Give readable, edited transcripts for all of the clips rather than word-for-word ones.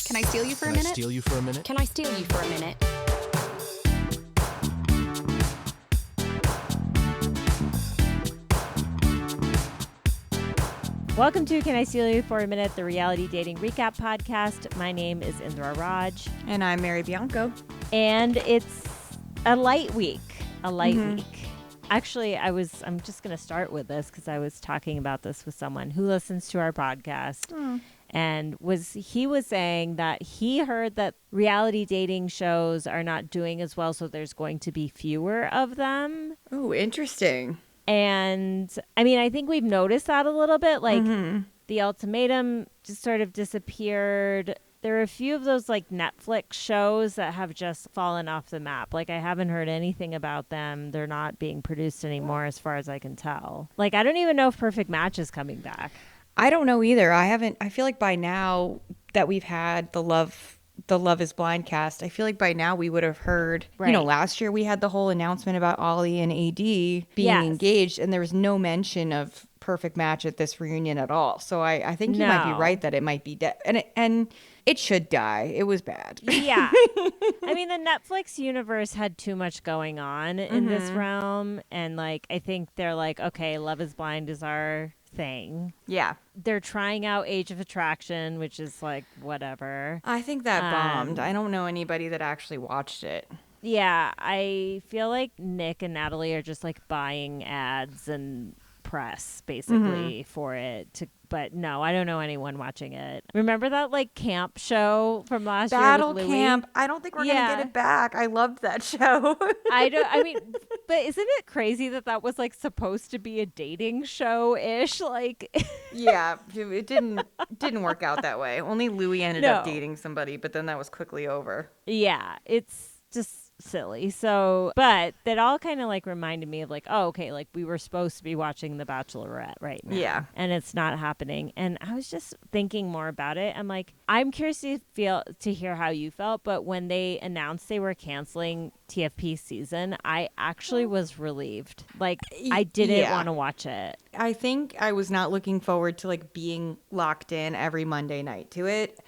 Can I steal you for a minute? Steal you for a minute? Can I steal you for a minute? Welcome to Can I Steal You for a Minute, the reality dating recap podcast. My name is Indra Raj. And I'm Mary Bianco. And it's a light week. Week. Actually, I'm just going to start with this because I was talking about this with someone who listens to our podcast. And he was saying that he heard that reality dating shows are not doing as well, so there's going to be fewer of them. Oh, interesting. And I mean, I think we've noticed that a little bit. Like The Ultimatum just sort of disappeared. There are a few of those like Netflix shows that have just fallen off the map. Like I haven't heard anything about them. They're not being produced anymore as far as I can tell. Like I don't even know if Perfect Match is coming back. I don't know either. I feel like by now that we've had the Love is Blind cast, I feel like by now we would have heard, Right. Last year we had the whole announcement about Ollie and AD being engaged, and there was no mention of Perfect Match at this reunion at all. So I think you might be right that it might be dead. And it should die. It was bad. Yeah. I mean, the Netflix universe had too much going on in this realm. And like, I think they're like, okay, Love is Blind is our thing. Yeah. They're trying out Age of Attraction, which is like, whatever. I think that bombed. I don't know anybody that actually watched it. Yeah. I feel like Nick and Natalie are just like buying ads and press basically for it but no, I don't know anyone watching it. Remember that like camp show from last year with Louis? Camp. I don't think we're gonna get it back. I loved that show. I mean, but isn't it crazy that was like supposed to be a dating show-ish? Like Yeah, it didn't work out that way. Only Louis ended up dating somebody, but then that was quickly over. Yeah, it's just silly. So, but that all kind of like reminded me of like, oh, okay, like we were supposed to be watching The Bachelorette right now. Yeah. And it's not happening. And I was just thinking more about it. I'm like, I'm curious to hear how you felt, but when they announced they were canceling TFP season, I actually was relieved. Like I didn't want to watch it. I think I was not looking forward to like being locked in every Monday night to it.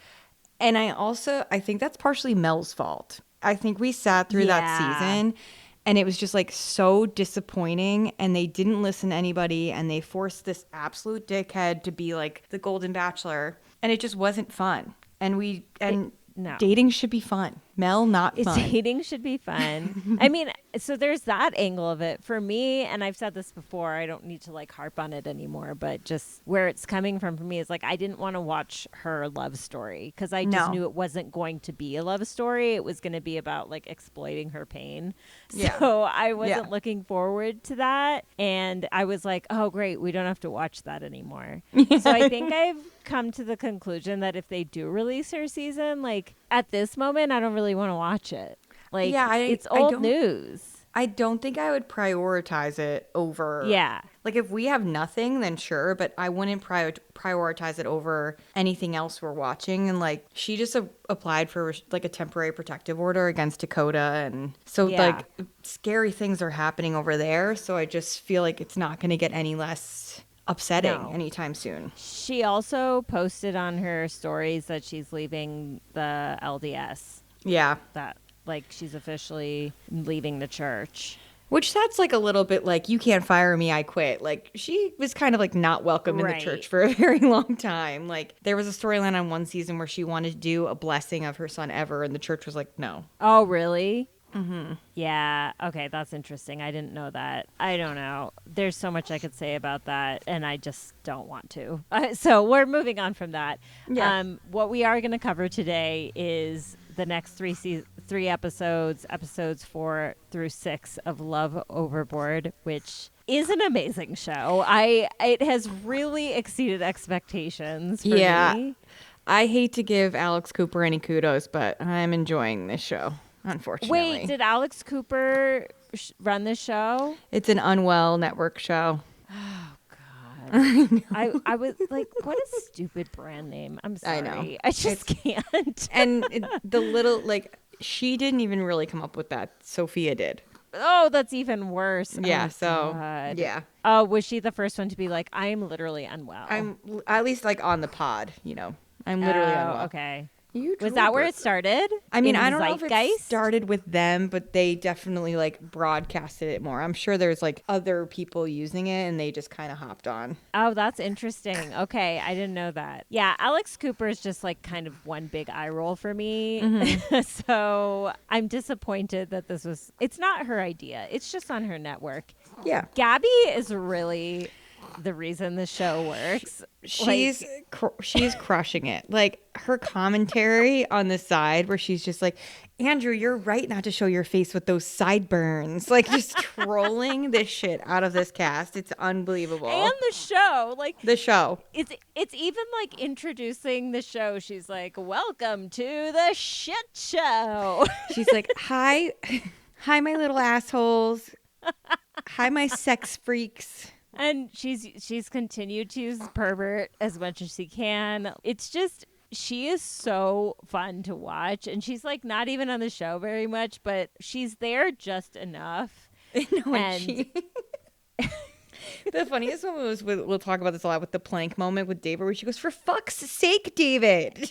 And I think that's partially Mel's fault. I think we sat through that season and it was just like so disappointing, and they didn't listen to anybody, and they forced this absolute dickhead to be like the Golden Bachelor, and it just wasn't fun. No. Dating should be fun. Mel, not fun. Dating should be fun. I mean, so there's that angle of it. For me, and I've said this before, I don't need to like harp on it anymore, but just where it's coming from for me is like I didn't want to watch her love story because I just knew it wasn't going to be a love story. It was going to be about like exploiting her pain. So I wasn't looking forward to that. And I was like, oh, great, we don't have to watch that anymore. So I think I've come to the conclusion that if they do release her season, like at this moment, I don't really want to watch it. Like, it's old news. I don't think I would prioritize it over. Yeah. Like, if we have nothing, then sure, but I wouldn't prioritize it over anything else we're watching. And, like, she just applied for, like, a temporary protective order against Dakota. And so, like, scary things are happening over there. So I just feel like it's not going to get any less upsetting anytime soon. She also posted on her stories that she's leaving the LDS. Yeah. That, like, she's officially leaving the church. Which that's like a little bit like, you can't fire me, I quit. Like, she was kind of like not welcome in the church for a very long time. Like, there was a storyline on one season where she wanted to do a blessing of her son Ever, and the church was like, no. Oh, really? Mm-hmm. Yeah. Okay. That's interesting. I didn't know that. I don't know. There's so much I could say about that, and I just don't want to. So we're moving on from that. Yeah. What we are going to cover today is the next three episodes 4 through 6 of Love Overboard, which is an amazing show. It has really exceeded expectations for me. I hate to give Alex Cooper any kudos, but I'm enjoying this show. Unfortunately. Wait, did Alex Cooper run this show? It's an Unwell network show. Oh, God. I was like, what a stupid brand name. I'm sorry. I know. I just can't. And the little, like, she didn't even really come up with that. Sophia did. Oh, that's even worse. Yeah, oh, so, God. Yeah. Oh, was she the first one to be like, I'm literally unwell? I'm at least, like, on the pod, I'm literally unwell. Okay. Was that where it started? I mean, In I don't know if it Zeitgeist? started with them, but they definitely like broadcasted it more. I'm sure there's like other people using it and they just kind of hopped on. Oh, that's interesting. Okay, I didn't know that. Yeah, Alex Cooper is just like kind of one big eye roll for me. Mm-hmm. So I'm disappointed that it's not her idea. It's just on her network. Yeah. Gabby is really the reason the show works. She's crushing it. Like her commentary on the side where she's just like, Andrew, you're right not to show your face with those sideburns. Like just trolling the shit out of this cast. It's unbelievable. And the show, like the show. it's even like introducing the show. She's like, "Welcome to the shit show." She's like, "Hi, hi, my little assholes. Hi, my sex freaks." And she's continued to use pervert as much as she can. It's just she is so fun to watch, and she's like not even on the show very much, but she's there just enough. The funniest one was we'll talk about this a lot with the plank moment with David, where she goes, "For fuck's sake, David."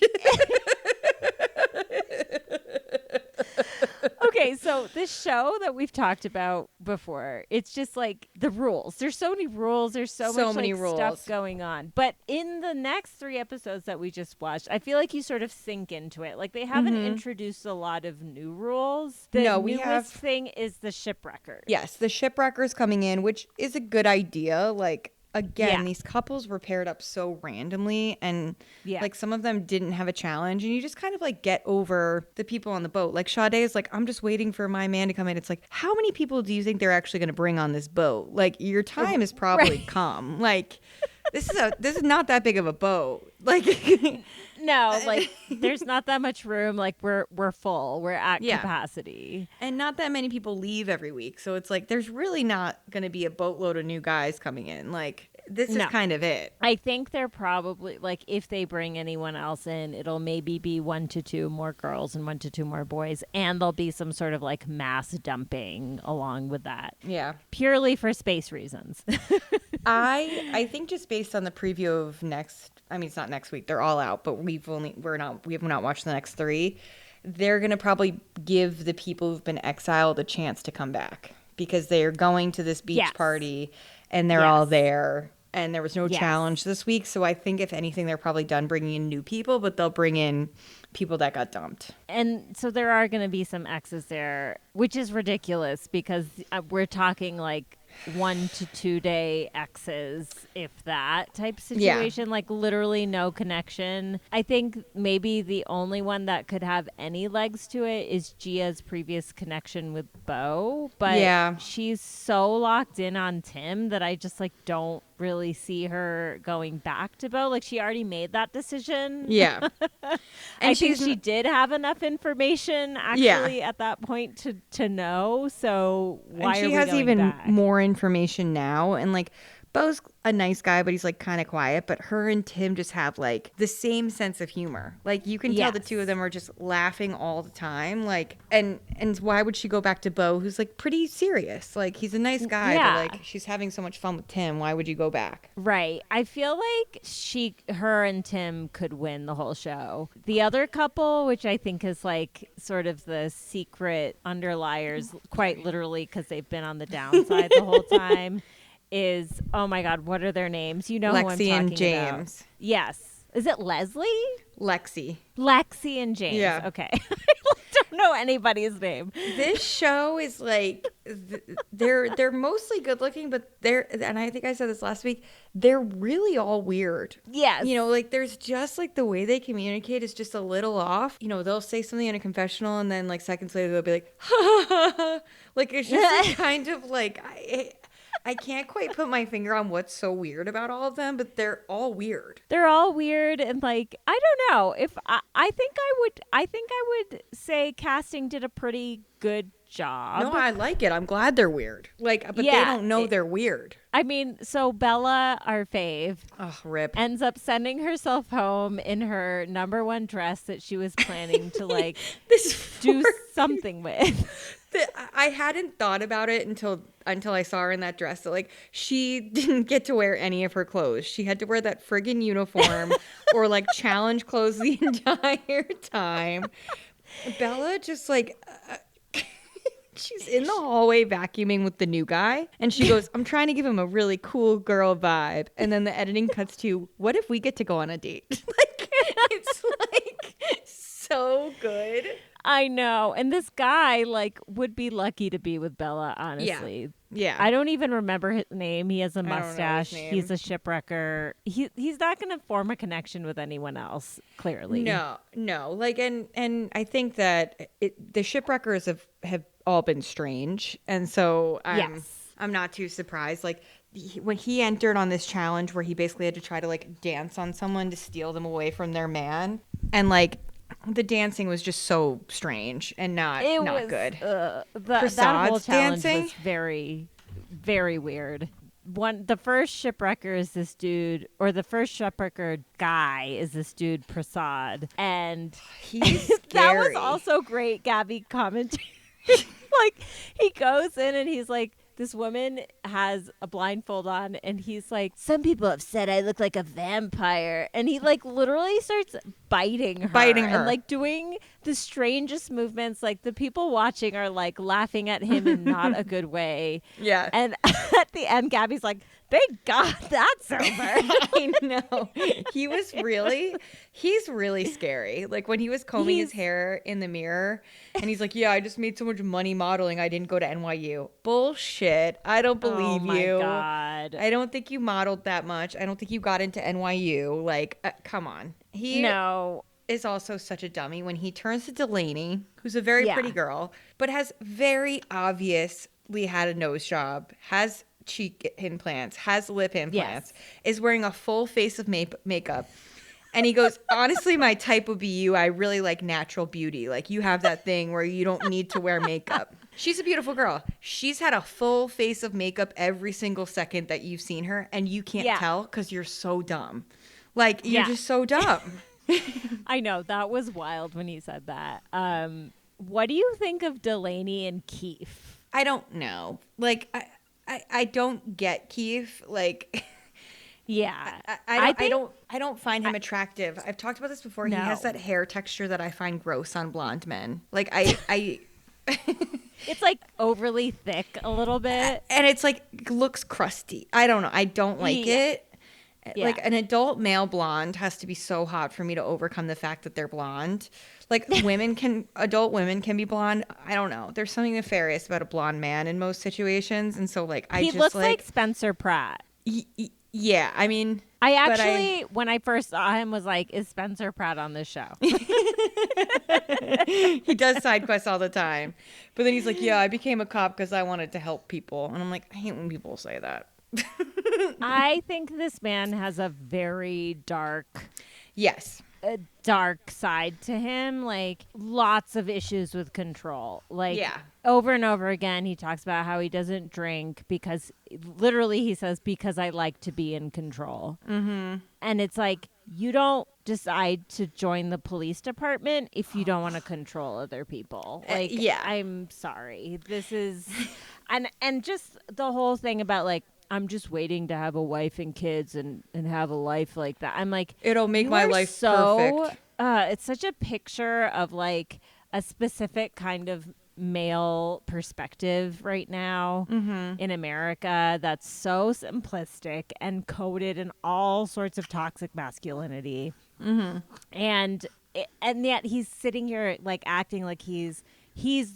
Okay, so this show that we've talked about before, it's just like the rules. There's so many rules. There's so much many like, rules. stuff going on. But in the next 3 episodes that we just watched, I feel like you sort of sink into it. Like they haven't introduced a lot of new rules. The newest thing is the shipwreckers. Yes, the shipwreckers coming in, which is a good idea. Like, again, these couples were paired up so randomly, and like some of them didn't have a challenge, and you just kind of like get over the people on the boat. Like Sade is like, I'm just waiting for my man to come in. It's like, how many people do you think they're actually going to bring on this boat? Like your time is probably come. Like this is not that big of a boat. Like no, like there's not that much room. Like we're full. We're at capacity. And not that many people leave every week. So it's like there's really not going to be a boatload of new guys coming in. Like this is kind of it. I think they're probably like if they bring anyone else in, it'll maybe be 1 to 2 more girls and 1 to 2 more boys, and there'll be some sort of like mass dumping along with that. Yeah. Purely for space reasons. I think just based on the preview of it's not next week. They're all out, but we have not watched the next 3. They're going to probably give the people who've been exiled a chance to come back because they're going to this beach party and they're all there. And there was no challenge this week. So I think if anything, they're probably done bringing in new people, but they'll bring in people that got dumped. And so there are going to be some exes there, which is ridiculous because we're talking like 1 to 2 day exes, if that type situation, like literally no connection. I think maybe the only one that could have any legs to it is Gia's previous connection with Bo, but she's so locked in on Tim that I just like don't really see her going back to Bo. Like she already made that decision. Yeah. And I think she did have enough information actually at that point to know. So why and she are we has going even back? more information now. And like Bo's a nice guy, but he's like kind of quiet. But her and Tim just have like the same sense of humor. Like you can tell the two of them are just laughing all the time. Like and why would she go back to Bo, who's like pretty serious? Like he's a nice guy, but like she's having so much fun with Tim. Why would you go back? Right. I feel like her and Tim could win the whole show. The other couple, which I think is like sort of the secret underliers, quite literally because they've been on the downside the whole time. Is, oh my God, what are their names? You know who I'm talking Lexi and James. about. Yes. Is it Leslie? Lexi And James. Yeah. Okay. I don't know anybody's name. This show is like, they're mostly good looking, but and I think I said this last week, they're really all weird. Yes. You know, like there's just like the way they communicate is just a little off. You know, they'll say something in a confessional and then like seconds later they'll be like, ha ha ha. Like it's just kind of like, I can't quite put my finger on what's so weird about all of them, but they're all weird. They're all weird, and like I don't know if I think I would say casting did a pretty good job. No, I like it. I'm glad they're weird. Like, but they Yeah, don't know they're weird. I mean, so Bella, our fave, Oh, rip. ends up sending herself home in her number one dress that she was planning to like do something with. I hadn't thought about it until I saw her in that dress. So, like, she didn't get to wear any of her clothes. She had to wear that friggin' uniform or like challenge clothes the entire time. Bella just like she's in the hallway vacuuming with the new guy, and she goes, "I'm trying to give him a really cool girl vibe." And then the editing cuts to, "What if we get to go on a date?" Like, it's like so good. I know. And this guy like would be lucky to be with Bella, honestly. Yeah. I don't even remember his name. He has a don't know his mustache. name. He's a shipwrecker. He's not going to form a connection with anyone else, clearly. No. Like, and I think that the shipwreckers have all been strange, and so I'm not too surprised. Like, when he entered on this challenge where he basically had to try to like dance on someone to steal them away from their man, and like the dancing was just so strange and not good. That whole challenge dancing was very, very weird. The first shipwrecker is this dude, or the first shipwrecker guy is this dude Prasad, and he's that was scary. also great. Gabby commentary, like he goes in and he's like, this woman has a blindfold on, and he's like, some people have said I look like a vampire. And he like literally starts biting her. And like doing the strangest movements. Like the people watching are like laughing at him in not a good way. Yeah. And at the end, Gabby's like, thank God that's over. I know. He's really scary. Like when he was combing his hair in the mirror and he's like, yeah, I just made so much money modeling. I didn't go to NYU. Bullshit. I don't believe you. Oh my God. I don't think you modeled that much. I don't think you got into NYU. Like, come on. He is also such a dummy when he turns to Delaney, who's a very pretty girl, but has very obviously had a nose job, has cheek implants, has lip implants, is wearing a full face of makeup. And he goes, honestly, my type would be you. I really like natural beauty. Like you have that thing where you don't need to wear makeup. She's a beautiful girl. She's had a full face of makeup every single second that you've seen her. And you can't tell because you're so dumb. Like you're just so dumb. I know. That was wild when he said that. What do you think of Delaney and Keith? I don't know. Like, I don't get Keith. Like, yeah, I don't find him attractive. I've talked about this before. No. He has that hair texture that I find gross on blonde men. Like, I it's like overly thick a little bit, and it's like looks crusty. I don't know. I don't like it. Yeah. Like an adult male blonde has to be so hot for me to overcome the fact that they're blonde. Like adult women can be blonde. I don't know. There's something nefarious about a blonde man in most situations. And so like, he looks like Spencer Pratt. Yeah. I mean, when I first saw him was like, is Spencer Pratt on this show? He does side quests all the time. But then he's like, yeah, I became a cop because I wanted to help people. And I'm like, I hate when people say that. I think this man has a very dark side to him, like lots of issues with control. Like over and over again he talks about how he doesn't drink because literally he says, because I like to be in control. And it's like, you don't decide to join the police department if you don't want to control other people. Like, I'm sorry, this is and just the whole thing about like, I'm just waiting to have a wife and kids and have a life like that. I'm like, it'll make my life perfect. It's such a picture of like a specific kind of male perspective right now in America that's so simplistic and coded in all sorts of toxic masculinity. And yet he's sitting here like acting like he's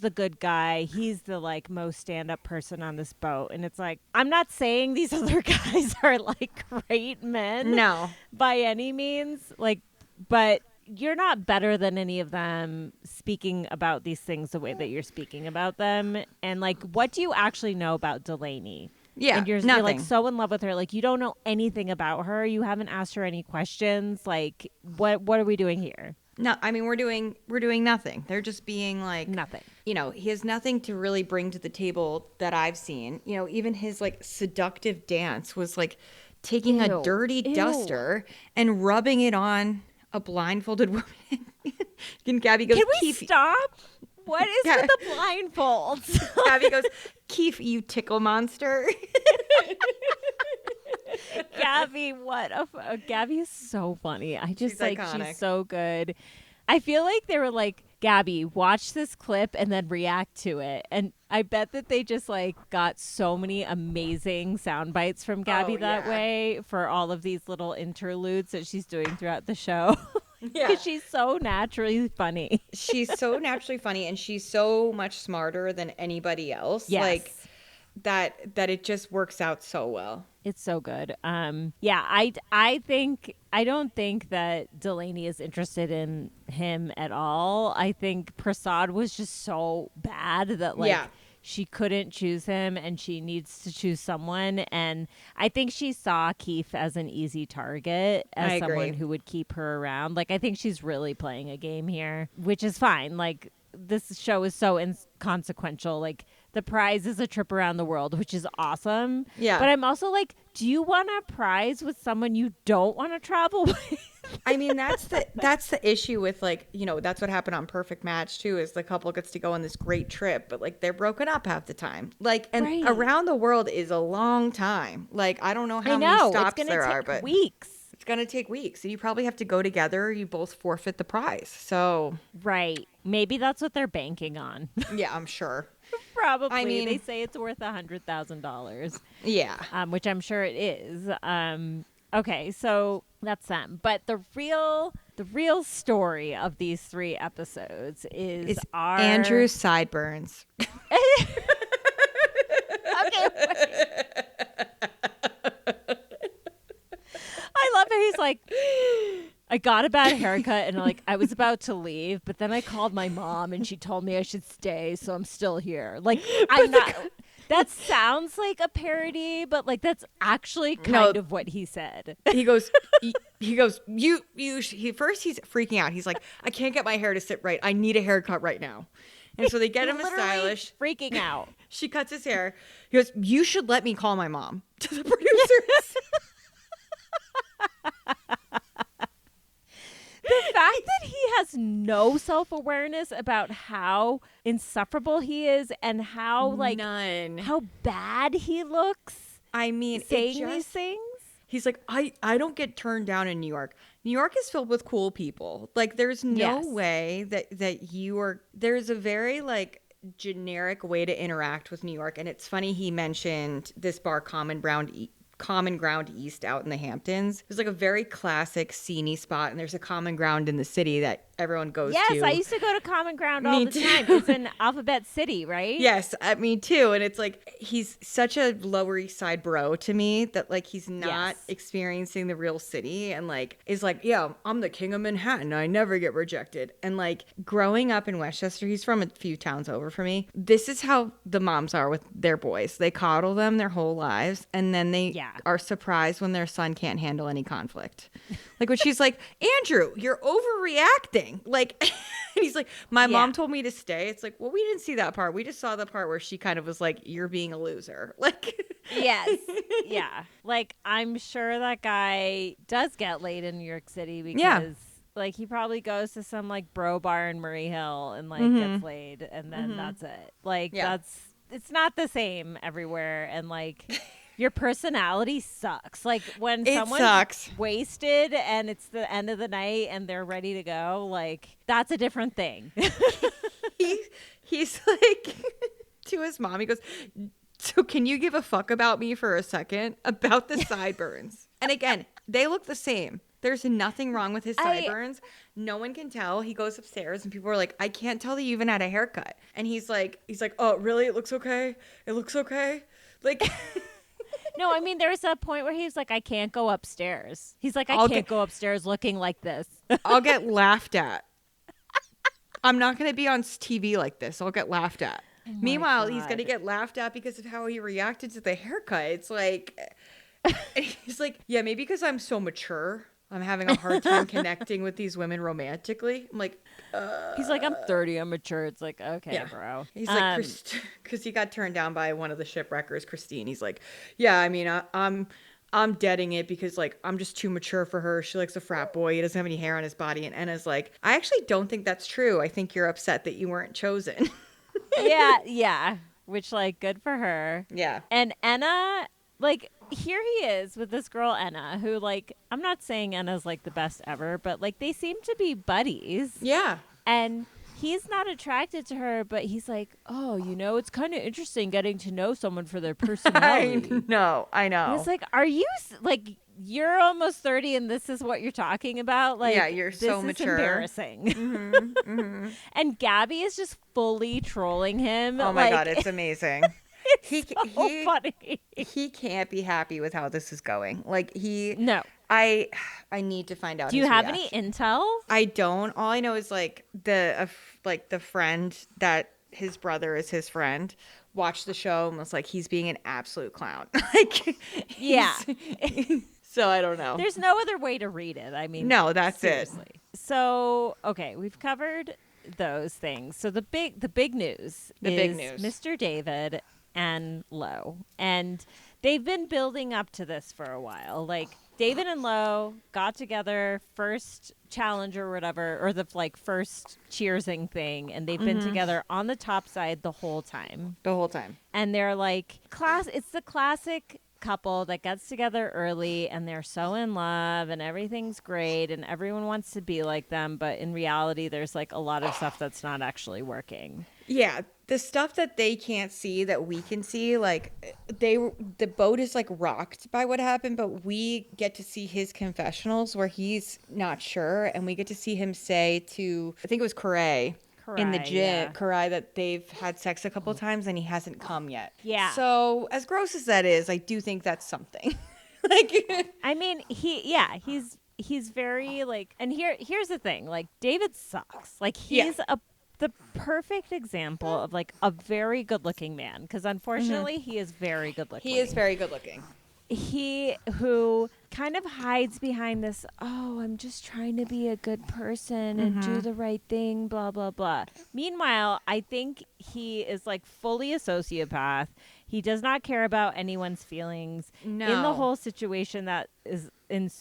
the good guy. He's the like most stand-up person on this boat. And it's like, I'm not saying these other guys are like great men. No. By any means. Like, but you're not better than any of them speaking about these things the way that you're speaking about them. And like, what do you actually know about Delaney? Yeah, and you're like so in love with her. Like, you don't know anything about her. You haven't asked her any questions. Like, what are we doing here? No, I mean we're doing nothing. They're just being like Nothing. You know, he has nothing to really bring to the table that I've seen. You know, even his like seductive dance was like taking a dirty duster and rubbing it on a blindfolded woman. And Gabby goes, Can we Keith, stop? What is with the blindfolds? Gabby goes, Keith, you tickle monster. Gabby, Gabby is so funny. I just She's like iconic. she's so good. I feel like they were like, Gabby, watch this clip and then react to it. And I bet that they just like got so many amazing sound bites from Gabby that way for all of these little interludes that she's doing throughout the show. Yeah. Because she's so naturally funny. She's so naturally funny and she's so much smarter than anybody else. Yes. Like that it just works out so well. It's so good. Yeah, I don't think that Delaney is interested in him at all. I think Prasad was just so bad that she couldn't choose him and she needs to choose someone. And I think she saw Keith as an easy target, as someone who would keep her around. Like, I think she's really playing a game here, which is fine. Like, this show is so inconsequential. Like, the prize is a trip around the world, which is awesome. Yeah. But I'm also like, do you want a prize with someone you don't want to travel with? I mean, that's the issue with, like, you know, that's what happened on Perfect Match too, is the couple gets to go on this great trip, but like they're broken up half the time. Like, and around the world is a long time. Like, I don't know how many stops there are, but weeks. It's gonna take weeks. And you probably have to go together. You both forfeit the prize. So right. Maybe that's what they're banking on. Yeah, I'm sure. Probably. I mean, they say it's worth $100,000. Yeah. Which I'm sure it is. Okay, so that's them. But the real story of these 3 episodes is our Andrew's sideburns. Okay. Wait. I love how he's like, I got a bad haircut and like I was about to leave, but then I called my mom and she told me I should stay, so I'm still here. Like, I'm not. That sounds like a parody, but like that's actually kind of what he said. He goes, you. First he's freaking out. He's like, I can't get my hair to sit right. I need a haircut right now. And so they get him a stylish. Freaking out. She cuts his hair. He goes, you should let me call my mom to the producers. The fact that he has no self-awareness about how insufferable he is and how like how bad he looks. I mean, saying these things. He's like, I don't get turned down in New York. New York is filled with cool people. Like, there's no way that you are. There's a very like generic way to interact with New York. And it's funny he mentioned this bar, Common Ground East out in the Hamptons. It's like a very classic sceney spot, and there's a Common Ground in the city that everyone goes to. Yes, I used to go to Common Ground all the time. It's in Alphabet City, right? Yes, me too. And it's like, he's such a Lower East Side bro to me that like he's not experiencing the real city, and like is like, yeah, I'm the king of Manhattan. I never get rejected. And like growing up in Westchester, he's from a few towns over from me. This is how the moms are with their boys. They coddle them their whole lives, and then they are surprised when their son can't handle any conflict. Like when she's like, Andrew, you're overreacting. Like, and he's like, my mom told me to stay. It's like, well, we didn't see that part. We just saw the part where she kind of was like, you're being a loser. Like, yes. Yeah. Like, I'm sure that guy does get laid in New York City because like he probably goes to some like bro bar in Murray Hill and like gets laid, and then that's it. Like it's not the same everywhere, and like your personality sucks. Like when someone's wasted and it's the end of the night and they're ready to go, like that's a different thing. He's like to his mom, he goes, so can you give a fuck about me for a second about the sideburns? And again, they look the same. There's nothing wrong with his sideburns. No one can tell. He goes upstairs and people are like, I can't tell that you even had a haircut. And he's like, oh, really? It looks okay. It looks okay. Like, no, I mean, there's a point where he's like, I can't go upstairs. He's like, I can't go upstairs looking like this. I'll get laughed at. I'm not going to be on TV like this. I'll get laughed at. Oh Meanwhile, he's going to get laughed at because of how he reacted to the haircut. It's like, he's like, yeah, maybe because I'm so mature. I'm having a hard time connecting with these women romantically. I'm like, He's like, I'm 30, I'm mature. It's like, okay, yeah. bro. He's like, because he got turned down by one of the shipwreckers, Christine. He's like, yeah, I mean, I'm deading it because like I'm just too mature for her. She likes a frat boy. He doesn't have any hair on his body. And Anna's like, I actually don't think that's true. I think you're upset that you weren't chosen. Yeah. Which, like, good for her. Yeah. And Anna, like, here he is with this girl, Anna, who, like, I'm not saying Anna's, like, the best ever, but, like, they seem to be buddies. Yeah. And he's not attracted to her, but he's like, oh, you know, it's kind of interesting getting to know someone for their personality. I know. And it's like, are you, like, you're almost 30 and this is what you're talking about? Like, yeah, you're so this mature. is embarrassing. And Gabby is just fully trolling him. Oh my like, God, it's amazing. It's so funny. He can't be happy with how this is going. Like No. I need to find out. Do you his have reaction. any intel? I don't. All I know is like the friend that his brother is his friend watched the show and was like, he's being an absolute clown. Like, Yeah. So I don't know. There's no other way to read it. I mean, No, that's seriously. So, okay, we've covered those things. So the big news is Mr. David and Lo. And they've been building up to this for a while. Like, David and Lo got together, first challenge or whatever, or the like first cheersing thing, and they've been together on the top side the whole time. The whole time. And they're like it's the classic couple that gets together early and they're so in love and everything's great and everyone wants to be like them, but in reality there's like a lot of stuff that's not actually working. Yeah, the stuff that they can't see that we can see, like the boat is like rocked by what happened, but we get to see his confessionals where he's not sure, and we get to see him say to, I think it was Karai in the gym, Karai, that they've had sex a couple of times and he hasn't come yet. Yeah. So as gross as that is, I do think that's something. Like, I mean, he's very like, and here's the thing, like David sucks. Like he's the perfect example of like a very good looking man, because unfortunately he is very good looking. he is very good looking. He who kind of hides behind this, oh, I'm just trying to be a good person and do the right thing, blah, blah, blah. Meanwhile, I think he is like fully a sociopath. He does not care about anyone's feelings in the whole situation that is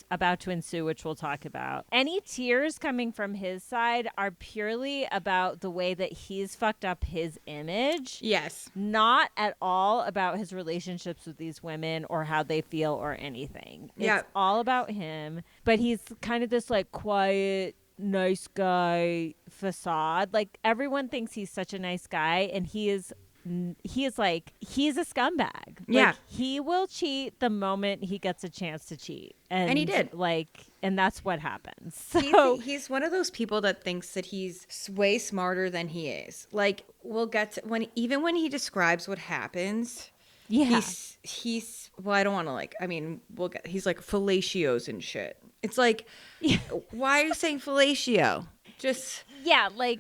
about to ensue, which we'll talk about. Any tears coming from his side are purely about the way that he's fucked up his image. Yes. Not at all about his relationships with these women or how they feel or anything. Yeah. It's all about him. But he's kind of this like quiet, nice guy facade. Like everyone thinks he's such a nice guy, and he is like, he's a scumbag. Yeah. Like, he will cheat the moment he gets a chance to cheat. And he did. Like, and that's what happens. So he's one of those people that thinks that he's way smarter than he is. Like, we'll get to when he describes what happens. yeah. He's well, I don't want to like, I mean, he's like fellatios and shit. It's like, why are you saying fellatio? Just Yeah, like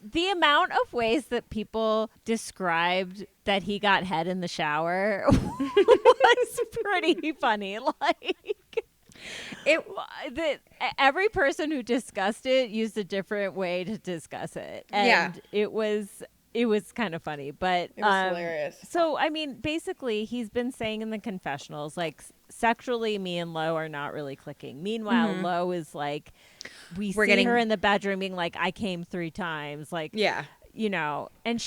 the amount of ways that people described that he got head in the shower was pretty funny. Like every person who discussed it used a different way to discuss it, and it was kind of funny, but it was hilarious. So, I mean, basically, he's been saying in the confessionals, like, sexually, me and Lo are not really clicking. Meanwhile, Lo is like, we're getting her in the bedroom being like, I came 3 times. Like, you know, and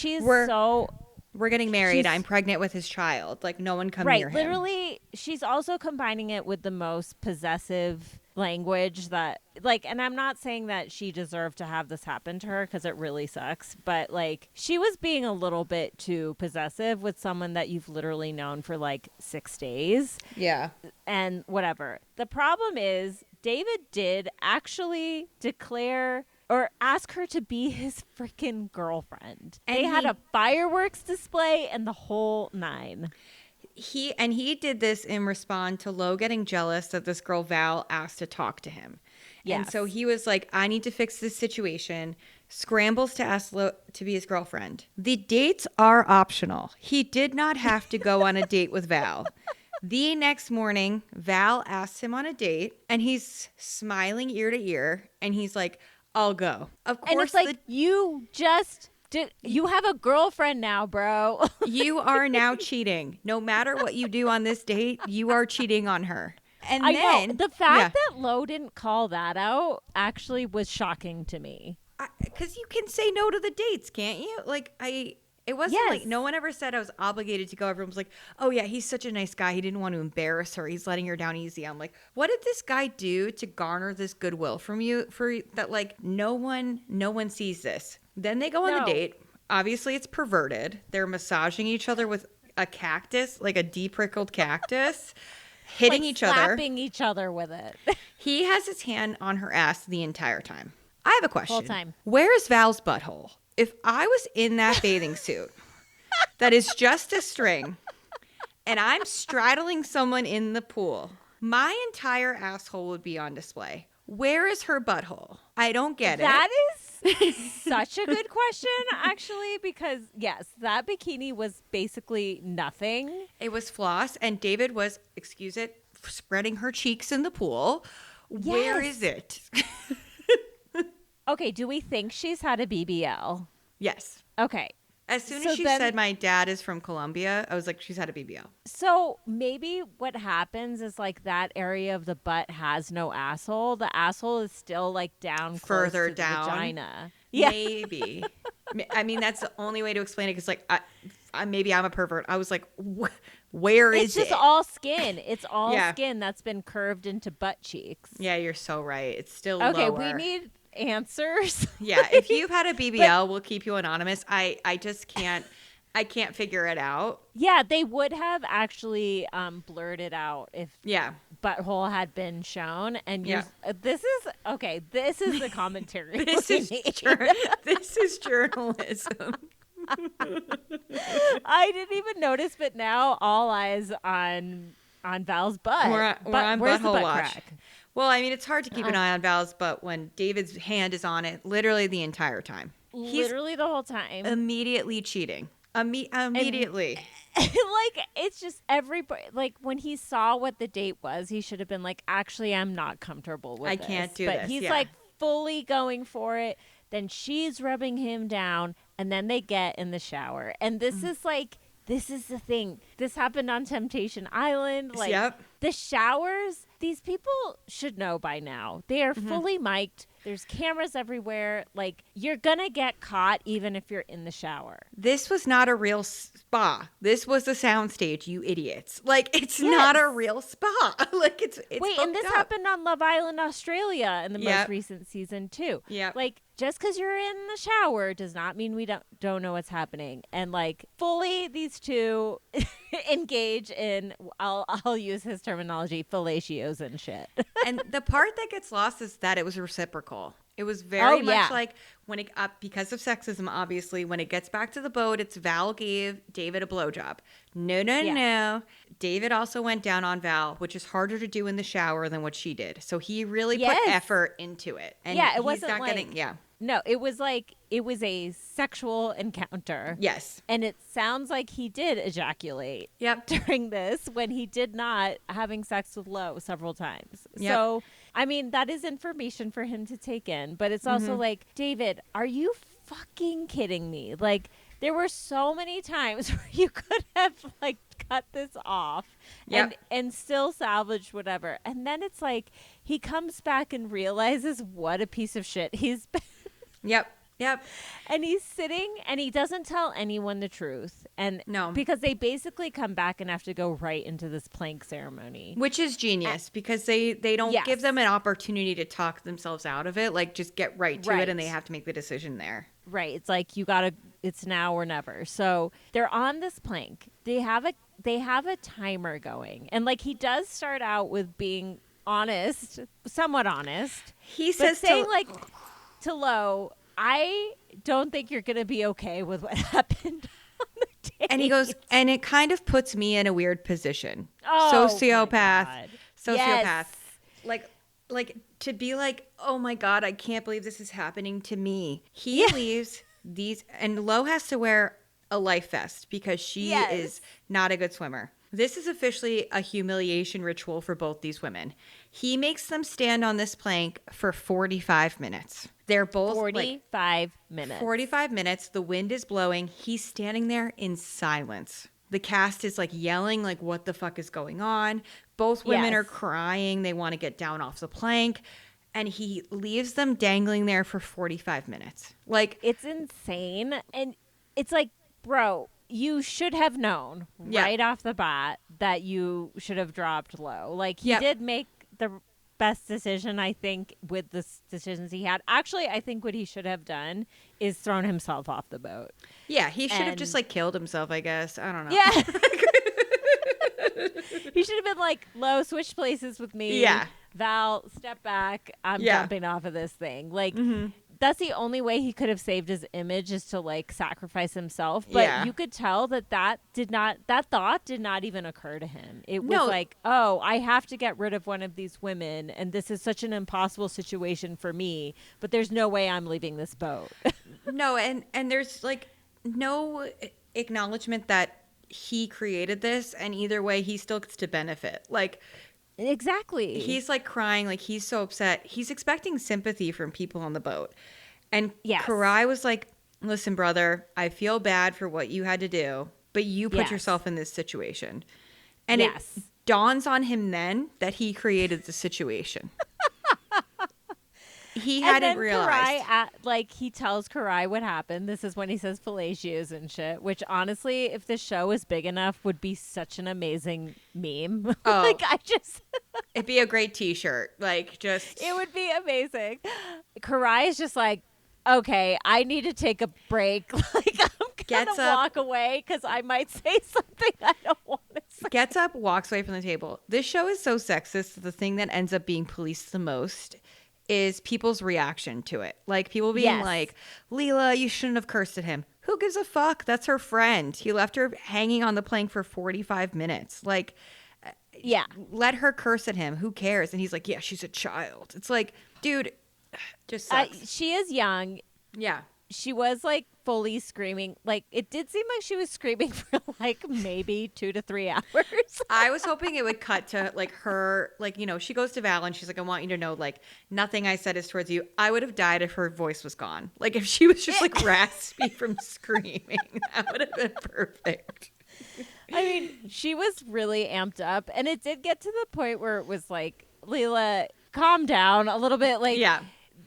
we're getting married. I'm pregnant with his child. Like, no one come near him. Literally, she's also combining it with the most possessive language that, like, and I'm not saying that she deserved to have this happen to her, because it really sucks, but like, she was being a little bit too possessive with someone that you've literally known for like 6 days. Yeah. And whatever. The problem is, David did actually declare or ask her to be his freaking girlfriend. And they had a fireworks display and the whole 9. He did this in response to Lo getting jealous that this girl Val asked to talk to him. Yes. And so he was like, I need to fix this situation. Scrambles to ask Lo to be his girlfriend. The dates are optional. He did not have to go on a date with Val. The next morning, Val asks him on a date, and he's smiling ear to ear, and he's like, I'll go. Of course, And it's like, you just did. You have a girlfriend now, bro. you are now cheating. No matter what you do on this date, you are cheating on her. And I then know. The fact that Lo didn't call that out actually was shocking to me. because you can say no to the dates, can't you? Like it wasn't like no one ever said I was obligated to go. Everyone was like, oh yeah, he's such a nice guy. He didn't want to embarrass her. He's letting her down easy. I'm like, what did this guy do to garner this goodwill from you for that? Like no one sees this. Then they go on the date. Obviously it's perverted. They're massaging each other with a cactus, like a deprickled cactus. Hitting like each other. Slapping each other with it. He has his hand on her ass the entire time. I have a question. Whole time. Where is Val's butthole? If I was in that bathing suit that is just a string and I'm straddling someone in the pool, my entire asshole would be on display. Where is her butthole? I don't get it. That is such a good question, actually, because yes, that bikini was basically nothing. It was floss, and David was, excuse it, spreading her cheeks in the pool. Yes. Where is it? Okay, do we think she's had a BBL? Yes. Okay. As soon So as she then- said my dad is from Colombia, I was like, she's had a BBL. So maybe what happens is like that area of the butt has no asshole. The asshole is still like down Further close to down. the vagina. Yeah. Maybe. I mean, that's the only way to explain it because, like, maybe I'm a pervert. I was like, where is it? It's just all skin. It's all Yeah. skin that's been curved into butt cheeks. Yeah, you're so right. It's still Okay, lower. we need answers. Yeah, if you've had a BBL, we'll keep you anonymous. I just can't. I can't figure it out. Yeah, they would have actually blurred it out if Yeah. butthole had been shown. And Yeah. this is okay. This is the commentary. This we is need. this is journalism. I didn't even notice, but now all eyes on Val's butt. We're on Where's the butthole butt watch. crack? Well, I mean, it's hard to keep an eye on Val's butt when David's hand is on it literally the entire time. He's Literally the whole time. immediately cheating. Immediately. Like it's just everybody. Like when he saw what the date was, he should have been like, "Actually, I'm not comfortable with I this." can't do but this, he's yeah. like fully going for it. Then she's rubbing him down, and then they get in the shower. And this is like, this is the thing. This happened on Temptation Island. Like Yep. the showers. These people should know by now. They are fully mic'd. There's cameras everywhere. Like you're gonna get caught even if you're in the shower. This was not a real spa. This was a soundstage, you idiots. Like, it's not a real spa. Like, it's Wait, and this hooked up. happened on Love Island Australia in the Yep. most recent season too. Yep. Like just because you're in the shower does not mean we don't know what's happening. And like fully, these two engage in I'll use his terminology, fellatios and shit. And the part that gets lost is that it was reciprocal. It was very much yeah. like when it because of sexism, obviously, when it gets back to the boat, it's Val gave David a blowjob. No. David also went down on Val, which is harder to do in the shower than what she did. So he really put Yes. effort into it. And Yeah, it he's wasn't not like- getting, yeah. No, it was a sexual encounter. Yes. And it sounds like he did ejaculate Yep. during this when he did not, having sex with Lo several times. Yep. So, I mean, that is information for him to take in. But it's also like, David, are you fucking kidding me? Like, there were so many times where you could have, like, cut this off Yep. and still salvage whatever. And then it's like he comes back and realizes what a piece of shit he's been. Yep. And he's sitting and he doesn't tell anyone the truth. And No. because they basically come back and have to go right into this plank ceremony. Which is genius because they don't Yes. give them an opportunity to talk themselves out of it. Like, just get right to it Right. and they have to make the decision there. Right. It's like it's now or never. So they're on this plank. They have a timer going. And like he does start out with being honest, somewhat honest. He But says saying to, like to Lo, I don't think you're going to be okay with what happened on the date. and he goes, and it kind of puts me in a weird position. Oh, Sociopath. my God. Sociopath. Yes. Like to be like, oh my God, I can't believe this is happening to me. He leaves these, and Lo has to wear a life vest because she Yes. is not a good swimmer. This is officially a humiliation ritual for both these women. He makes them stand on this plank for 45 minutes. They're both 45 minutes. 45 minutes. The wind is blowing. He's standing there in silence. The cast is like yelling, like, what the fuck is going on? Both women are crying. They want to get down off the plank. And he leaves them dangling there for 45 minutes. Like, it's insane. And it's like, bro, you should have known right off the bat that you should have dropped low. Like, he did make the best decision, I think, with the decisions he had. Actually, I think what he should have done is thrown himself off the boat. Yeah, he should have just, like, killed himself, I guess. I don't know. Yeah. He should have been like, Lo, switch places with me. Yeah. Val, step back. I'm jumping off of this thing. Like, that's the only way he could have saved his image, is to, like, sacrifice himself. But you could tell that that thought did not even occur to him. It was like, oh, I have to get rid of one of these women, and this is such an impossible situation for me, but there's no way I'm leaving this boat. No, and there's, like, no acknowledgement that he created this, and either way, he still gets to benefit. Like, exactly. he's, like, crying, like, he's so upset. He's expecting sympathy from people on the boat. And Karai was like, listen, brother, I feel bad for what you had to do, but you put yourself in this situation. And it dawns on him then that he created the situation. He hadn't realized. Karai, he tells Karai what happened. This is when he says fellatio's and shit, which honestly, if the show is big enough, would be such an amazing meme. Oh, it'd be a great t-shirt. Like, just. It would be amazing. Karai is just like, okay, I need to take a break. Like, I'm going to walk away because I might say something I don't want to say. Gets up, walks away from the table. This show is so sexist that the thing that ends up being policed the most is people's reaction to it. Like, people being like, Leela, you shouldn't have cursed at him. Who gives a fuck? That's her friend. He left her hanging on the plank for 45 minutes. Like, let her curse at him. Who cares? And he's like, yeah, she's a child. It's like, dude, just sucks. She is young. Yeah. She was, like, fully screaming. Like, it did seem like she was screaming for, like, maybe 2 to 3 hours. I was hoping it would cut to, like, her, like, you know, she goes to Val and she's like, I want you to know, like, nothing I said is towards you. I would have died if her voice was gone. Like, if she was just, like, raspy from screaming, that would have been perfect. I mean, she was really amped up. And it did get to the point where it was like, Leela, calm down a little bit. Like,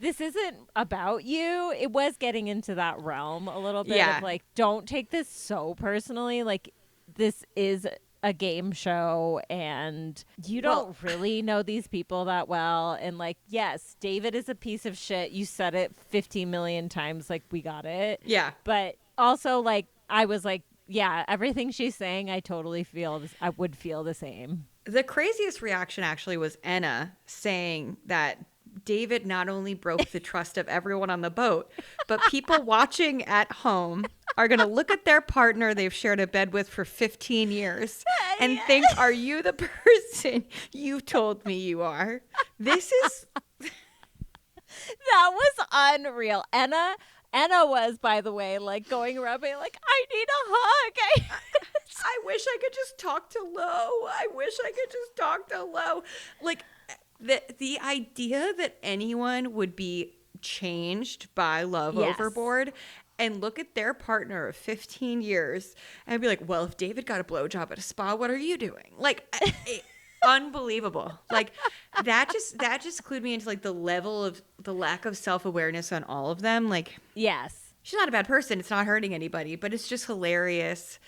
this isn't about you. It was getting into that realm a little bit of, like, don't take this so personally. Like, this is a game show and you don't really know these people that well. And, like, yes, David is a piece of shit. You said it 50 million times. Like, we got it. Yeah. But also, like, I was like, yeah, everything she's saying, I totally feel this. I would feel the same. The craziest reaction actually was Enna saying that David not only broke the trust of everyone on the boat, but people watching at home are going to look at their partner they've shared a bed with for 15 years and think, are you the person you told me you are? This is... That was unreal. Enna was, by the way, like, going around being like, I need a hug. I wish I could just talk to Lo. Like... The idea that anyone would be changed by love overboard and look at their partner of 15 years and be like, well, if David got a blowjob at a spa, what are you doing? Like, unbelievable. Like, that just clued me into, like, the level of the lack of self-awareness on all of them. Like, yes, she's not a bad person. It's not hurting anybody, but it's just hilarious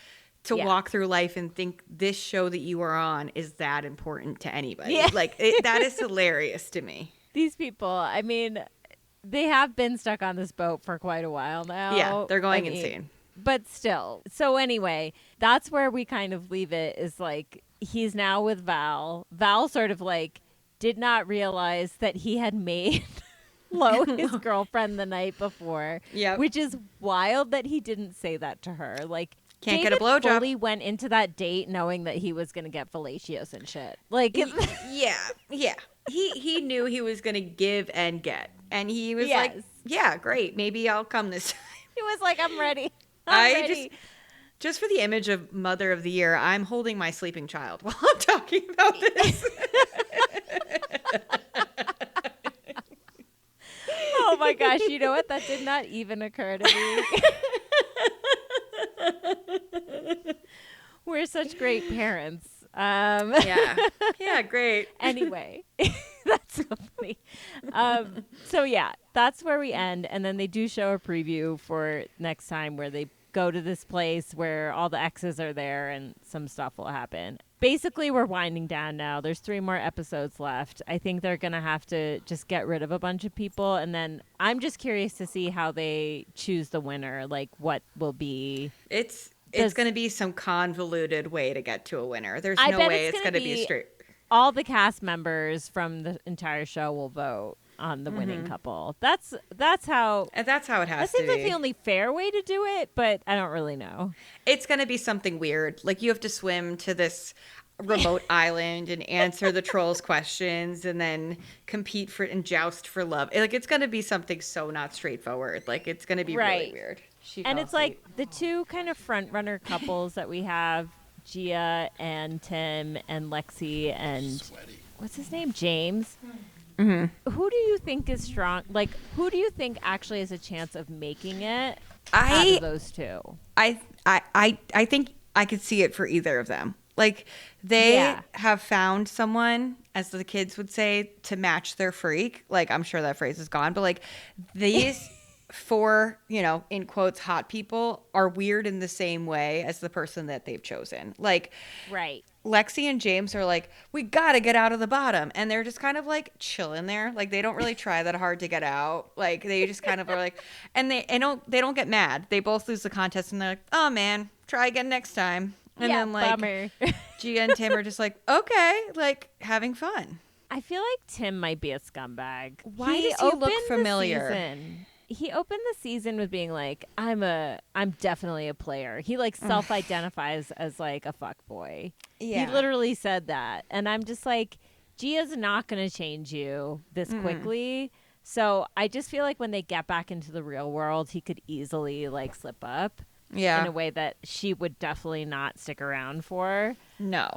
to walk through life and think this show that you are on is that important to anybody. Yeah. Like, that is hilarious to me. These people, I mean, they have been stuck on this boat for quite a while now. Yeah, they're going insane. But still. So anyway, that's where we kind of leave it, is like, he's now with Val. Val sort of, like, did not realize that he had made Lo his girlfriend the night before. Yeah. Which is wild that he didn't say that to her. Like, Can't David get a blowjob. Fully went into that date knowing that he was going to get fellatio's and shit. Like, yeah. He knew he was going to give and get, and he was like, "Yeah, great. Maybe I'll come this time." He was like, "I'm ready. I'm ready." Just for the image of Mother of the Year, I'm holding my sleeping child while I'm talking about this. Oh my gosh, you know what? That did not even occur to me. We're such great parents. Yeah, great. Anyway, that's so funny. So yeah, that's where we end. And then they do show a preview for next time where they go to this place where all the exes are there and some stuff will happen. Basically, we're winding down now. There's 3 more episodes left. I think they're going to have to just get rid of a bunch of people. And then I'm just curious to see how they choose the winner, like what will be. It's going to be some convoluted way to get to a winner. There's I no bet way it's it's going to be straight. All the cast members from the entire show will vote on the winning couple. That's how. And that's how it has That to seems be. like the only fair way to do it, but I don't really know. It's going to be something weird. Like, you have to swim to this remote island and answer the trolls' questions and then compete for and joust for love. Like, it's going to be something so not straightforward. Like, it's going to be really weird. And it's like the 2 kind of front runner couples that we have, Gia and Tim and Lexi and what's his name? James. Mm-hmm. Who do you think is strong? Like, who do you think actually has a chance of making it out of those 2? I think I could see it for either of them. Like, they have found someone, as the kids would say, to match their freak. Like, I'm sure that phrase is gone, but like these 4, in quotes, hot people are weird in the same way as the person that they've chosen. Like, right. Lexi and James are like, we got to get out of the bottom. And they're just kind of like chilling there. Like, they don't really try that hard to get out. Like, they just kind of are like, and they don't get mad. They both lose the contest and they're like, oh man, try again next time. And then like bummer. Gia and Tim are just like, okay, like having fun. I feel like Tim might be a scumbag. Why does he look opened the familiar? season- He opened the season with being like, I'm definitely a player. He like self-identifies as like a fuck boy. Yeah. He literally said that. And I'm just like, Gia's not going to change you this quickly. So I just feel like when they get back into the real world, he could easily like slip up in a way that she would definitely not stick around for. No.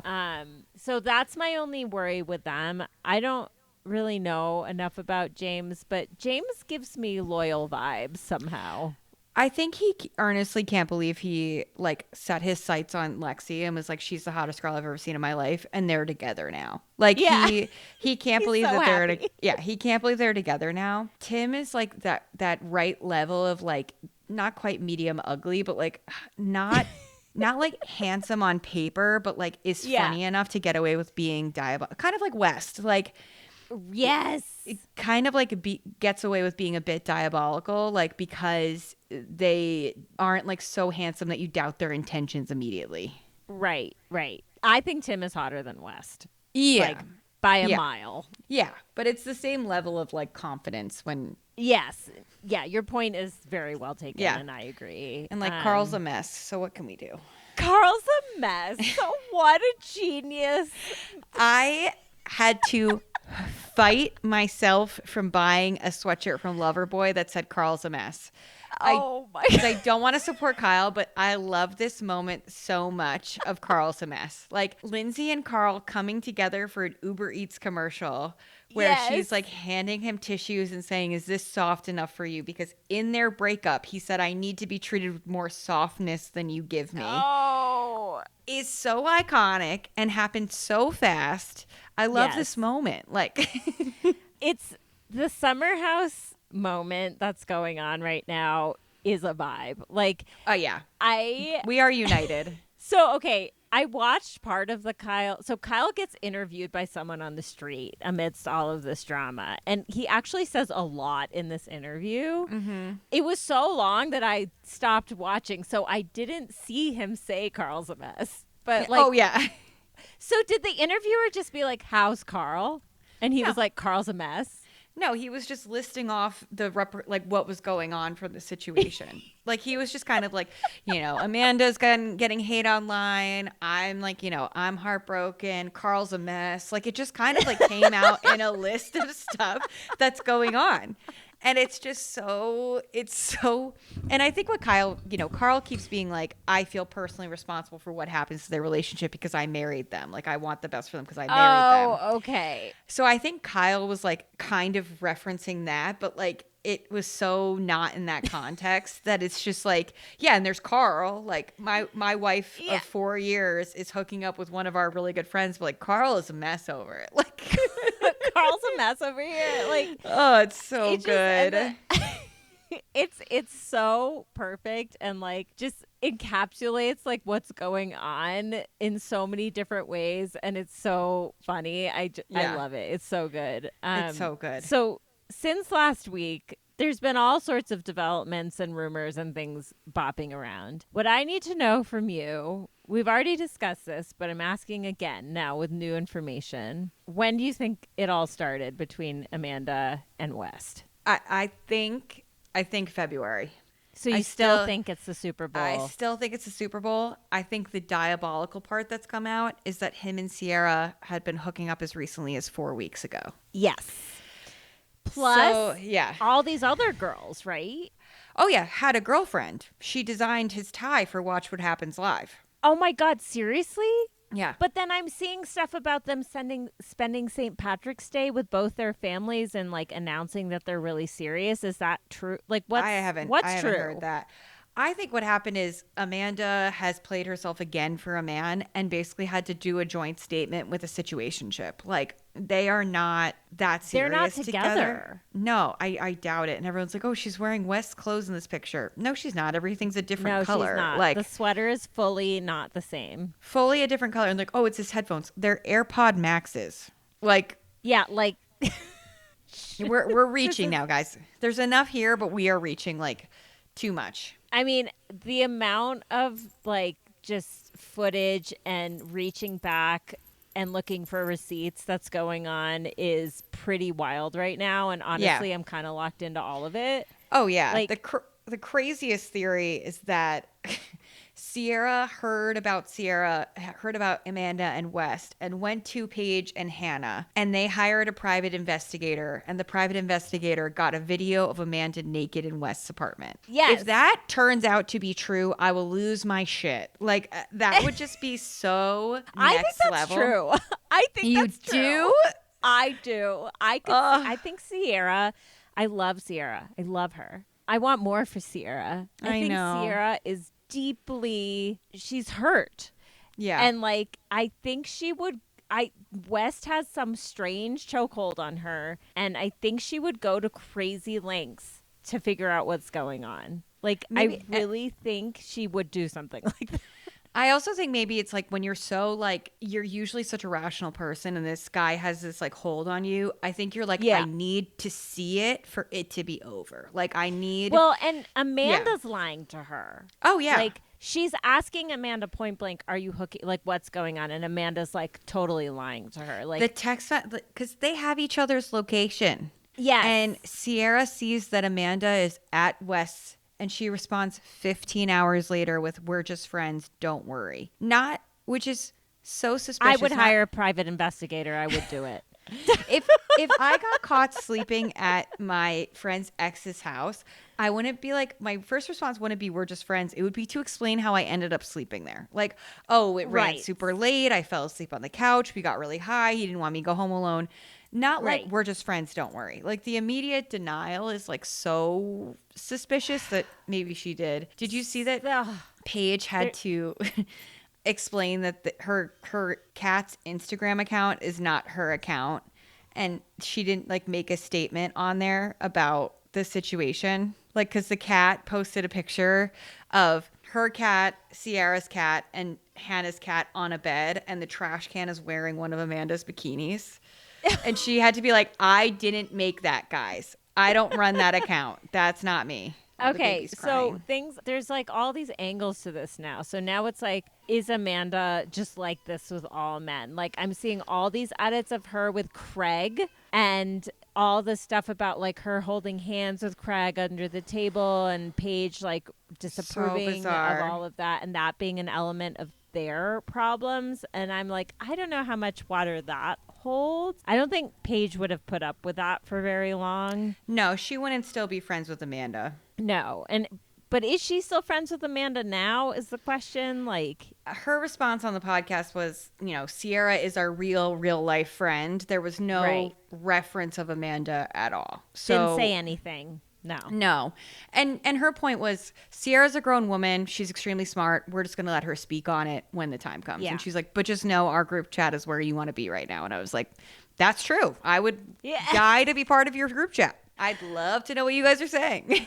So that's my only worry with them. I don't really know enough about James, but James gives me loyal vibes somehow. I think he earnestly can't believe he like set his sights on Lexi and was like, she's the hottest girl I've ever seen in my life, and they're together now. Like he can't believe so that happy. he can't believe they're together now. Tim is like that right level of like not quite medium ugly, but like not like handsome on paper, but like is funny enough to get away with being diabolical. Kind of like West, like. Yes. It kind of like gets away with being a bit diabolical, like because they aren't like so handsome that you doubt their intentions immediately. Right. I think Tim is hotter than West. Yeah. Like by a mile. Yeah. But it's the same level of like confidence when. Yes. Yeah. Your point is very well taken. Yeah. And I agree. And like Carl's a mess. So what can we do? Carl's a mess. So what a genius. I had to fight myself from buying a sweatshirt from Loverboy that said Carl's a mess. Oh my God. I don't want to support Kyle, but I love this moment so much of Carl's a mess. Like Lindsay and Carl coming together for an Uber Eats commercial where she's like handing him tissues and saying, is this soft enough for you? Because in their breakup, he said, I need to be treated with more softness than you give me. Oh. Is so iconic and happened so fast. I love this moment. Like it's the summer house moment that's going on right now is a vibe. Like, oh yeah, we are united. So, okay, I watched part of the Kyle. So Kyle gets interviewed by someone on the street amidst all of this drama. And he actually says a lot in this interview. Mm-hmm. It was so long that I stopped watching. So I didn't see him say Carl's a mess. But like, oh yeah. So did the interviewer just be like, how's Carl? And he was like, Carl's a mess. No, he was just listing off like what was going on from the situation. Like he was just kind of like, Amanda's getting hate online. I'm like, I'm heartbroken. Carl's a mess. Like it just kind of like came out in a list of stuff that's going on. And it's so, and I think what Kyle, Carl keeps being like, I feel personally responsible for what happens to their relationship because I married them. Like, I want the best for them because I married them. Oh, okay. So I think Kyle was like kind of referencing that, but like it was so not in that context that it's just like, yeah, and there's Carl. Like my wife of 4 years is hooking up with one of our really good friends, but like Carl is a mess over it. Like Carl's a mess over here. Like, oh, it's so it's good. It's so perfect and like just encapsulates like what's going on in so many different ways, and it's so funny. I love it. It's so good. It's so good. So since last week, there's been all sorts of developments and rumors and things bopping around. What I need to know from you, we've already discussed this, but I'm asking again now with new information. When do you think it all started between Amanda and West? I think February. So you still think it's the Super Bowl? I still think it's the Super Bowl. I think the diabolical part that's come out is that him and Sierra had been hooking up as recently as 4 weeks ago. Yes. Plus, yeah, all these other girls, right? Oh, yeah, had a girlfriend. She designed his tie for Watch What Happens Live. Oh, my God, seriously? Yeah. But then I'm seeing stuff about them spending St. Patrick's Day with both their families and like announcing that they're really serious. Is that true? Like, what's I haven't true? heard that. I think what happened is Amanda has played herself again for a man and basically had to do a joint statement with a situationship. Like, they are not that serious. They're not together. No, I doubt it. And everyone's like, oh, she's wearing West's clothes in this picture. No, she's not. Everything's a different color. She's not. Like, the sweater is fully not the same. Fully a different color. And like, oh, it's his headphones. They're AirPod Maxes. Like, yeah, like we're reaching now, guys. There's enough here, but we are reaching like too much. I mean, the amount of like just footage and reaching back and looking for receipts that's going on is pretty wild right now. And honestly, I'm kind of locked into all of it. Oh, yeah. Like, the craziest theory is that Sierra heard about Amanda and West and went to Paige and Hannah, and they hired a private investigator, and the private investigator got a video of Amanda naked in West's apartment. Yes. If that turns out to be true, I will lose my shit. Like, that would just be so next I think that's level. True. I think that's true. You do? I do. I think Sierra, I love Sierra. I love her. I want more for Sierra. I think know. Sierra is she's hurt. Yeah. And like, I think West has some strange chokehold on her, and I think she would go to crazy lengths to figure out what's going on. Like, I really think she would do something like that. I also think maybe it's like when you're so like, you're usually such a rational person and this guy has this like hold on you. I think you're like, I need to see it for it to be over. Like, I need. Well, and Amanda's lying to her. Oh, yeah. Like, she's asking Amanda point blank, are you hooking? Like, what's going on? And Amanda's like totally lying to her. Like, the text, because they have each other's location. Yes. And Sierra sees that Amanda is at West's. And she responds 15 hours later with, we're just friends, don't worry. Which is so suspicious. I would hire a private investigator. I would do it. If I got caught sleeping at my friend's ex's house, I wouldn't be like, my first response wouldn't be, we're just friends. It would be to explain how I ended up sleeping there. Like, oh, it ran super late. I fell asleep on the couch. We got really high. He didn't want me to go home alone. Not like, we're just friends, don't worry. Like, the immediate denial is like so suspicious that maybe she did. Did you see that Paige had to explain that her cat's Instagram account is not her account, and she didn't like make a statement on there about the situation? Like, because the cat posted a picture of her cat, Sierra's cat, and Hannah's cat on a bed, and the trash can is wearing one of Amanda's bikinis. And she had to be like, I didn't make that, guys. I don't run that account. That's not me. Okay, so there's like all these angles to this now. So now it's like, is Amanda just like this with all men? Like, I'm seeing all these edits of her with Craig and all the stuff about like her holding hands with Craig under the table and Paige like disapproving of all of that, and that being an element of their problems. And I'm like, I don't know how much water that household. I don't think Paige would have put up with that for very long. No, she wouldn't still be friends with Amanda. No. But is she still friends with Amanda now is the question. Like, her response on the podcast was, Sierra is our real life friend. There was no reference of Amanda at all. So didn't say anything. No. And her point was, Sierra's a grown woman. She's extremely smart. We're just going to let her speak on it when the time comes. Yeah. And she's like, but just know our group chat is where you want to be right now. And I was like, that's true. I would die to be part of your group chat. I'd love to know what you guys are saying.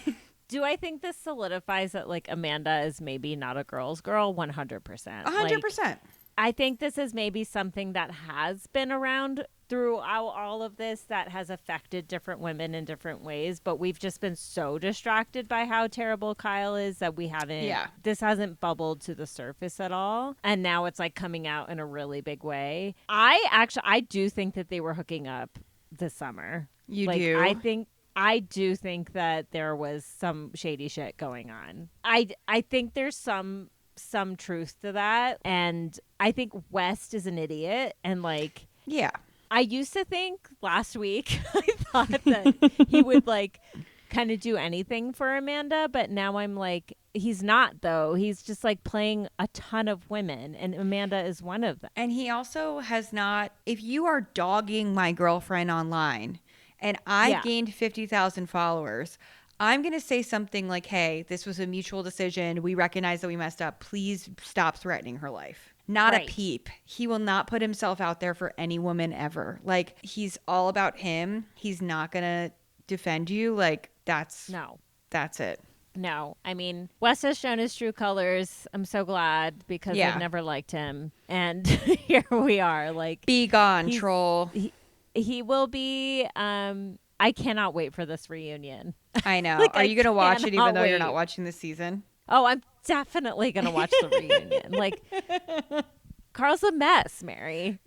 Do I think this solidifies that, like, Amanda is maybe not a girl's girl? 100%. 100%. I think this is maybe something that has been around throughout all of this that has affected different women in different ways, but we've just been so distracted by how terrible Kyle is that we haven't, this hasn't bubbled to the surface at all. And now it's like coming out in a really big way. I do think that they were hooking up this summer. You do? I do think that there was some shady shit going on. I think there's some truth to that. And I think West is an idiot. And like, yeah, I used to think last week, I thought that he would like kind of do anything for Amanda. But now I'm like, he's not, though. He's just like playing a ton of women. And Amanda is one of them. And he also has not, if you are dogging my girlfriend online, and I gained 50,000 followers, I'm going to say something like, hey, this was a mutual decision. We recognize that we messed up. Please stop threatening her life. Not a peep. He will not put himself out there for any woman ever. Like, he's all about him. He's not going to defend you. Like, that's it. No, I mean, Wes has shown his true colors. I'm so glad because I've never liked him. And here we are. Like, be gone, troll. He will be. I cannot wait for this reunion. I know. Like, are you going to watch it even though you're not watching this season? Oh, I'm definitely going to watch the reunion. Like, Carl's a mess, Mary.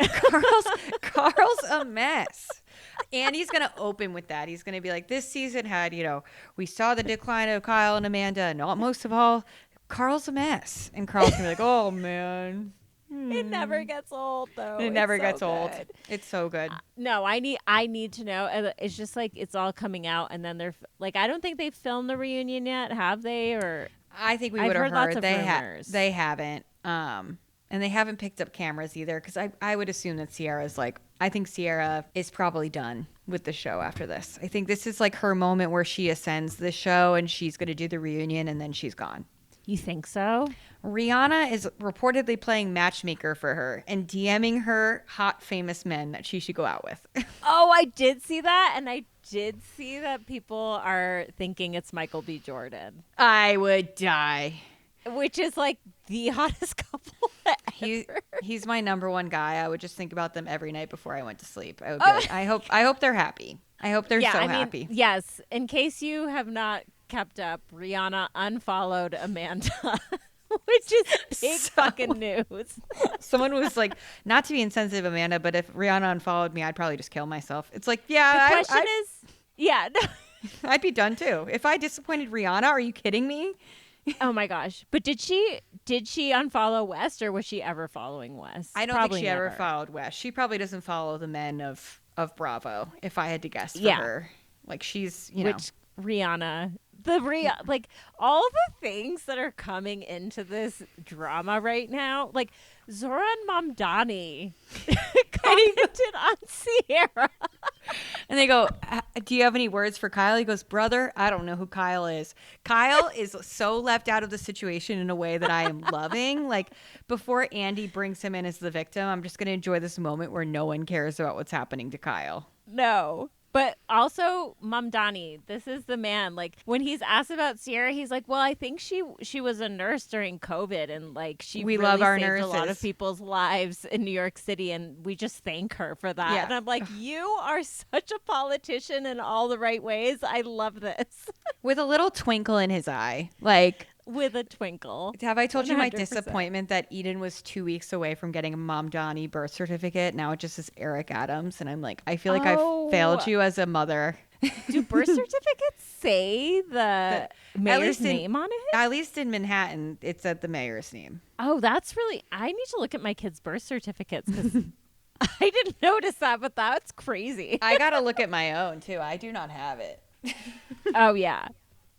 Carl's a mess. And he's going to open with that. He's going to be like, this season had, we saw the decline of Kyle and Amanda. And most of all, Carl's a mess. And Carl's going to be like, oh, man. It never gets old, though. It never gets old. It's so good. No, I need to know. It's just like it's all coming out, and then they're like, I don't think they've filmed the reunion yet, have they? Or I think we would have heard. Lots of rumors. They haven't. And they haven't picked up cameras either, because I would assume that Sierra's like, I think Sierra is probably done with the show after this. I think this is like her moment where she ascends the show, and she's going to do the reunion, and then she's gone. You think so? Rihanna is reportedly playing matchmaker for her and DMing her hot famous men that she should go out with. Oh, I did see that. And I did see that people are thinking it's Michael B. Jordan. I would die. Which is like the hottest couple ever. He's my number one guy. I would just think about them every night before I went to sleep. I would be like, I hope they're happy. I hope they're happy. Yes. In case you have not kept up, Rihanna unfollowed Amanda, which is big fucking news. Someone was like, not to be insensitive, Amanda, but if Rihanna unfollowed me, I'd probably just kill myself. It's like, the question is, I'd be done too. If I disappointed Rihanna, are you kidding me? Oh my gosh. But did she unfollow West, or was she ever following West? I don't think she ever followed West. She probably doesn't follow the men of Bravo, if I had to guess for her. Like, she's, Which Rihanna, like all the things that are coming into this drama right now, like Zoran Mamdani commented on Sierra. And they go, do you have any words for Kyle? He goes, brother, I don't know who Kyle is. Kyle is so left out of the situation in a way that I am loving. Like, before Andy brings him in as the victim, I'm just going to enjoy this moment where no one cares about what's happening to Kyle. No. But also, Mamdani, this is the man. Like, when he's asked about Sierra, he's like, well, I think she was a nurse during COVID, and like we really love our saved nurses. A lot of people's lives in New York City, and we just thank her for that. Yeah. And I'm like, you are such a politician in all the right ways. I love this. With a little twinkle in his eye. Like, with a twinkle. Have I told 100%. You my disappointment that Eden was 2 weeks away from getting a Mamdani birth certificate? Now it just says Eric Adams. And I'm like, I feel like I've failed you as a mother. Do birth certificates say the mayor's name on it? At least in Manhattan, it said the mayor's name. Oh, that's really... I need to look at my kids' birth certificates because I didn't notice that, but that's crazy. I got to look at my own too. I do not have it. Oh, yeah.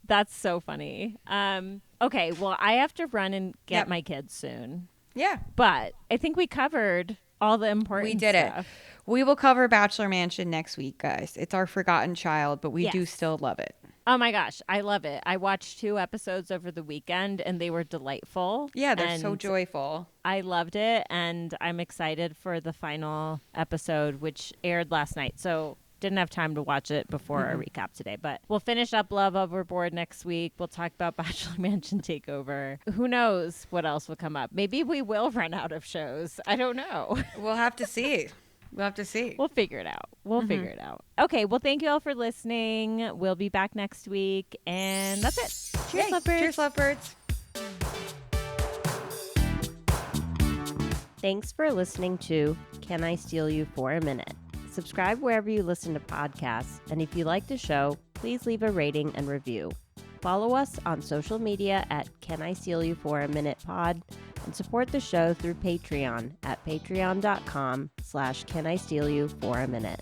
That's so funny. Okay, well, I have to run and get my kids soon. Yeah. But I think we covered all the important stuff. We did it. We will cover Bachelor Mansion next week, guys. It's our forgotten child, but we do still love it. Oh my gosh, I love it. I watched 2 episodes over the weekend and they were delightful. Yeah, they're so joyful. I loved it and I'm excited for the final episode, which aired last night. So didn't have time to watch it before our recap today, but we'll finish up Love Overboard next week. We'll talk about Bachelor Mansion Takeover. Who knows what else will come up? Maybe we will run out of shows. I don't know. We'll have to see. We'll have to see. We'll figure it out. We'll figure it out. Okay, well, thank you all for listening. We'll be back next week, and that's it. Cheers, lovebirds. Cheers, lovebirds. Thanks for listening to Can I Steal You for a Minute? Subscribe wherever you listen to podcasts, and if you like the show, please leave a rating and review. Follow us on social media at Can I Steal You for a Minute Pod, and support the show through Patreon at patreon.com/Can I Steal You for a Minute.